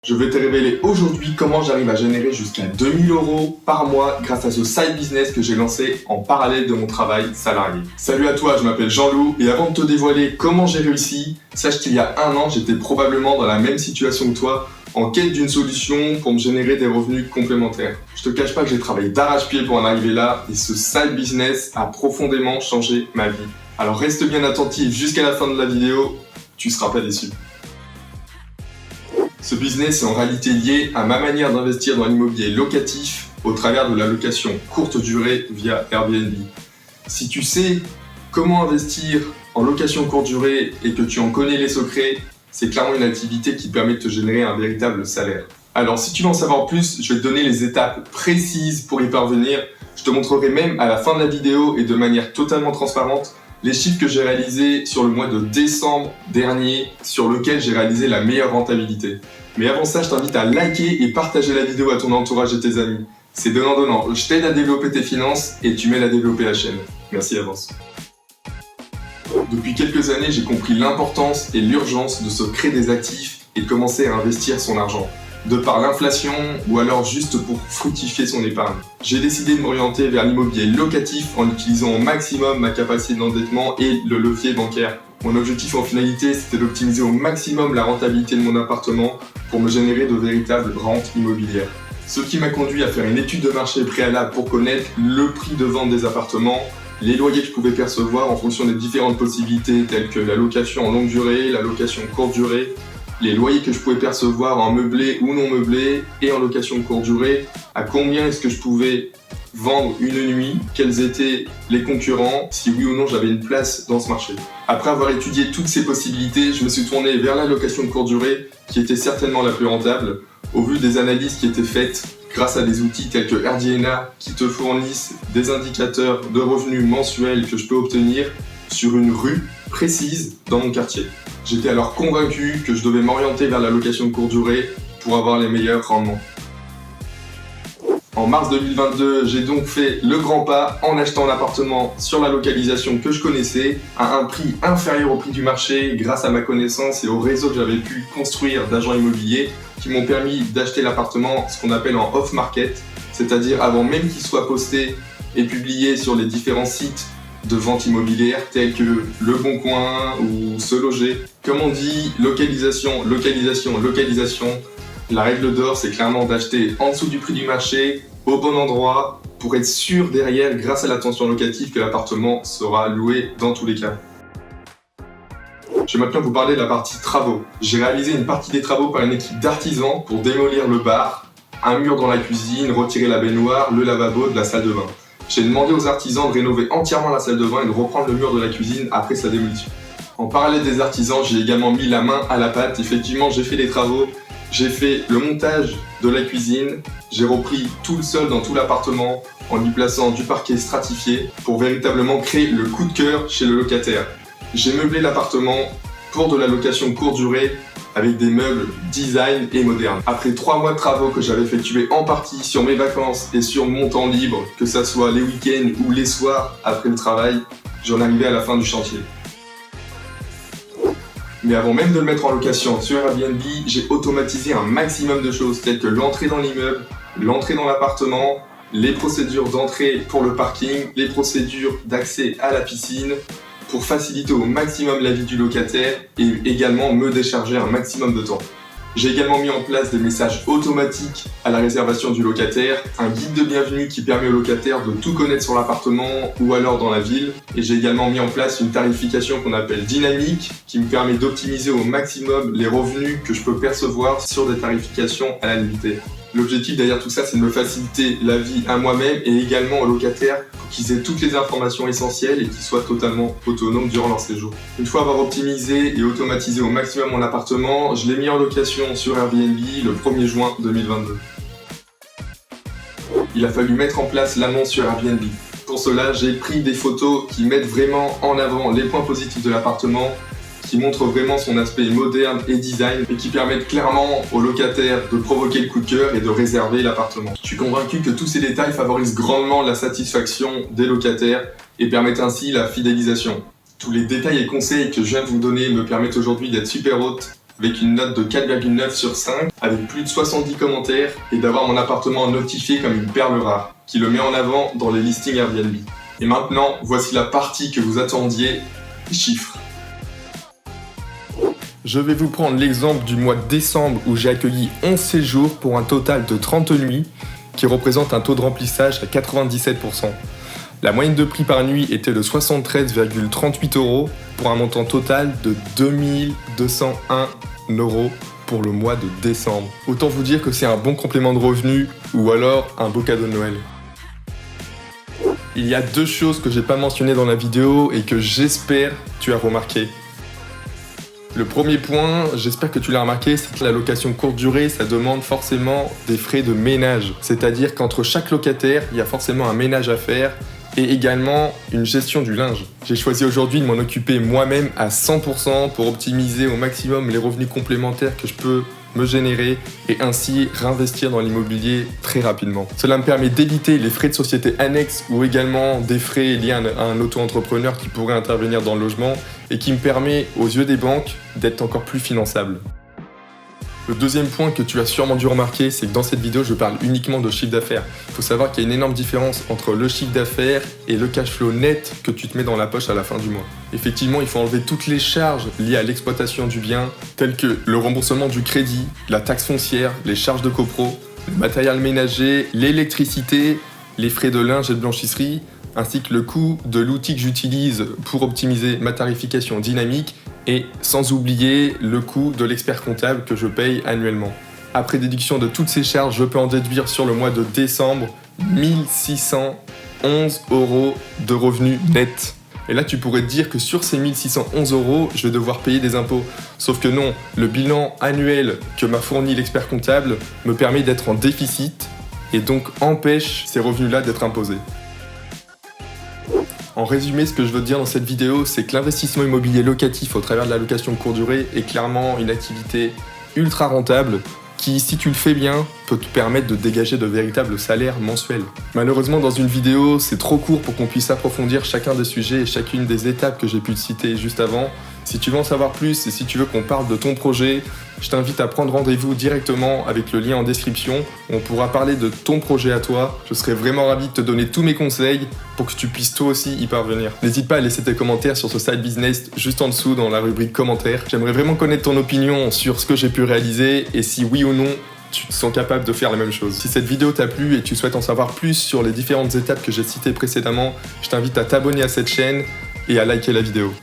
Je vais te révéler aujourd'hui comment j'arrive à générer jusqu'à 2000 € par mois grâce à ce side business que j'ai lancé en parallèle de mon travail salarié. Salut à toi, je m'appelle Jean-Loup et avant de te dévoiler comment j'ai réussi, sache qu'il y a un an, j'étais probablement dans la même situation que toi, en quête d'une solution pour me générer des revenus complémentaires. Je te cache pas que j'ai travaillé d'arrache-pied pour en arriver là et ce side business a profondément changé ma vie. Alors reste bien attentif jusqu'à la fin de la vidéo, tu seras pas déçu. Ce business est en réalité lié à ma manière d'investir dans l'immobilier locatif au travers de la location courte durée via Airbnb. Si tu sais comment investir en location courte durée et que tu en connais les secrets, c'est clairement une activité qui permet de te générer un véritable salaire. Alors si tu veux en savoir plus, je vais te donner les étapes précises pour y parvenir. Je te montrerai même à la fin de la vidéo et de manière totalement transparente les chiffres que j'ai réalisés sur le mois de décembre dernier, sur lequel j'ai réalisé la meilleure rentabilité. Mais avant ça, je t'invite à liker et partager la vidéo à ton entourage et tes amis. C'est donnant-donnant. Je t'aide à développer tes finances et tu m'aides à développer la chaîne. Merci d'avance. Depuis quelques années, j'ai compris l'importance et l'urgence de se créer des actifs et de commencer à investir son argent. De par l'inflation ou alors juste pour fructifier son épargne. J'ai décidé de m'orienter vers l'immobilier locatif en utilisant au maximum ma capacité d'endettement et le levier bancaire. Mon objectif en finalité, c'était d'optimiser au maximum la rentabilité de mon appartement pour me générer de véritables rentes immobilières. Ce qui m'a conduit à faire une étude de marché préalable pour connaître le prix de vente des appartements, les loyers que je pouvais percevoir en fonction des différentes possibilités telles que la location en longue durée, la location courte durée, les loyers que je pouvais percevoir en meublé ou non meublé et en location de courte durée, à combien est-ce que je pouvais vendre une nuit, quels étaient les concurrents, si oui ou non j'avais une place dans ce marché. Après avoir étudié toutes ces possibilités, je me suis tourné vers la location de courte durée qui était certainement la plus rentable au vu des analyses qui étaient faites grâce à des outils tels que RDNA qui te fournissent des indicateurs de revenus mensuels que je peux obtenir sur une rue précise dans mon quartier. J'étais alors convaincu que je devais m'orienter vers la location de courte durée pour avoir les meilleurs rendements. En mars 2022, j'ai donc fait le grand pas en achetant l'appartement sur la localisation que je connaissais à un prix inférieur au prix du marché grâce à ma connaissance et au réseau que j'avais pu construire d'agents immobiliers qui m'ont permis d'acheter l'appartement ce qu'on appelle en off-market, c'est-à-dire avant même qu'il soit posté et publié sur les différents sites de vente immobilière tels que Le Bon Coin ou Se Loger. Comme on dit, localisation. La règle d'or, c'est clairement d'acheter en dessous du prix du marché, au bon endroit, pour être sûr derrière, grâce à l'attention locative, que l'appartement sera loué dans tous les cas. Je vais maintenant vous parler de la partie travaux. J'ai réalisé une partie des travaux par une équipe d'artisans pour démolir le bar, un mur dans la cuisine, retirer la baignoire, le lavabo de la salle de bain. J'ai demandé aux artisans de rénover entièrement la salle de bain et de reprendre le mur de la cuisine après sa démolition. En parallèle des artisans, j'ai également mis la main à la pâte. Effectivement, j'ai fait les travaux. J'ai fait le montage de la cuisine, j'ai repris tout le sol dans tout l'appartement en y plaçant du parquet stratifié pour véritablement créer le coup de cœur chez le locataire. J'ai meublé l'appartement pour de la location courte durée avec des meubles design et modernes. Après 3 mois de travaux que j'avais effectués en partie sur mes vacances et sur mon temps libre, que ça soit les week-ends ou les soirs après le travail, j'en arrivais à la fin du chantier. Mais avant même de le mettre en location sur Airbnb, j'ai automatisé un maximum de choses telles que l'entrée dans l'immeuble, l'entrée dans l'appartement, les procédures d'entrée pour le parking, les procédures d'accès à la piscine, pour faciliter au maximum la vie du locataire et également me décharger un maximum de temps. J'ai également mis en place des messages automatiques à la réservation du locataire, un guide de bienvenue qui permet au locataire de tout connaître sur l'appartement ou alors dans la ville. Et j'ai également mis en place une tarification qu'on appelle dynamique qui me permet d'optimiser au maximum les revenus que je peux percevoir sur des tarifications à la nuitée. L'objectif derrière tout ça, c'est de me faciliter la vie à moi-même et également aux locataires pour qu'ils aient toutes les informations essentielles et qu'ils soient totalement autonomes durant leur séjour. Une fois avoir optimisé et automatisé au maximum mon appartement, je l'ai mis en location sur Airbnb le 1er juin 2022. Il a fallu mettre en place l'annonce sur Airbnb. Pour cela, j'ai pris des photos qui mettent vraiment en avant les points positifs de l'appartement, qui montrent vraiment son aspect moderne et design et qui permettent clairement aux locataires de provoquer le coup de cœur et de réserver l'appartement. Je suis convaincu que tous ces détails favorisent grandement la satisfaction des locataires et permettent ainsi la fidélisation. Tous les détails et conseils que je viens de vous donner me permettent aujourd'hui d'être super hôte avec une note de 4,9 sur 5, avec plus de 70 commentaires, et d'avoir mon appartement notifié comme une perle rare, qui le met en avant dans les listings Airbnb. Et maintenant, voici la partie que vous attendiez, les chiffres. Je vais vous prendre l'exemple du mois de décembre où j'ai accueilli 11 séjours pour un total de 30 nuits, qui représente un taux de remplissage à 97%. La moyenne de prix par nuit était de 73,38 € pour un montant total de 2201 € pour le mois de décembre. Autant vous dire que c'est un bon complément de revenu ou alors un beau cadeau de Noël. Il y a deux choses que j'ai pas mentionnées dans la vidéo et que j'espère tu as remarqué. Le premier point, j'espère que tu l'as remarqué, c'est que la location courte durée, ça demande forcément des frais de ménage. C'est-à-dire qu'entre chaque locataire, il y a forcément un ménage à faire et également une gestion du linge. J'ai choisi aujourd'hui de m'en occuper moi-même à 100% pour optimiser au maximum les revenus complémentaires que je peux me générer et ainsi réinvestir dans l'immobilier très rapidement. Cela me permet d'éviter les frais de société annexes ou également des frais liés à un auto-entrepreneur qui pourrait intervenir dans le logement et qui me permet aux yeux des banques d'être encore plus finançable. Le deuxième point que tu as sûrement dû remarquer, c'est que dans cette vidéo, je parle uniquement de chiffre d'affaires. Il faut savoir qu'il y a une énorme différence entre le chiffre d'affaires et le cash flow net que tu te mets dans la poche à la fin du mois. Effectivement, il faut enlever toutes les charges liées à l'exploitation du bien, telles que le remboursement du crédit, la taxe foncière, les charges de copro, le matériel ménager, l'électricité, les frais de linge et de blanchisserie, ainsi que le coût de l'outil que j'utilise pour optimiser ma tarification dynamique et sans oublier le coût de l'expert comptable que je paye annuellement. Après déduction de toutes ces charges, je peux en déduire sur le mois de décembre 1611 € de revenus nets. Et là, tu pourrais te dire que sur ces 1611 €, je vais devoir payer des impôts. Sauf que non, le bilan annuel que m'a fourni l'expert comptable me permet d'être en déficit et donc empêche ces revenus-là d'être imposés. En résumé, ce que je veux te dire dans cette vidéo, c'est que l'investissement immobilier locatif au travers de la location de courte durée est clairement une activité ultra rentable qui, si tu le fais bien, peut te permettre de dégager de véritables salaires mensuels. Malheureusement, dans une vidéo, c'est trop court pour qu'on puisse approfondir chacun des sujets et chacune des étapes que j'ai pu te citer juste avant. Si tu veux en savoir plus et si tu veux qu'on parle de ton projet, je t'invite à prendre rendez-vous directement avec le lien en description. On pourra parler de ton projet à toi. Je serai vraiment ravi de te donner tous mes conseils pour que tu puisses toi aussi y parvenir. N'hésite pas à laisser tes commentaires sur ce side business juste en dessous dans la rubrique commentaires. J'aimerais vraiment connaître ton opinion sur ce que j'ai pu réaliser et si oui ou non tu te sens capable de faire la même chose. Si cette vidéo t'a plu et tu souhaites en savoir plus sur les différentes étapes que j'ai citées précédemment, je t'invite à t'abonner à cette chaîne et à liker la vidéo.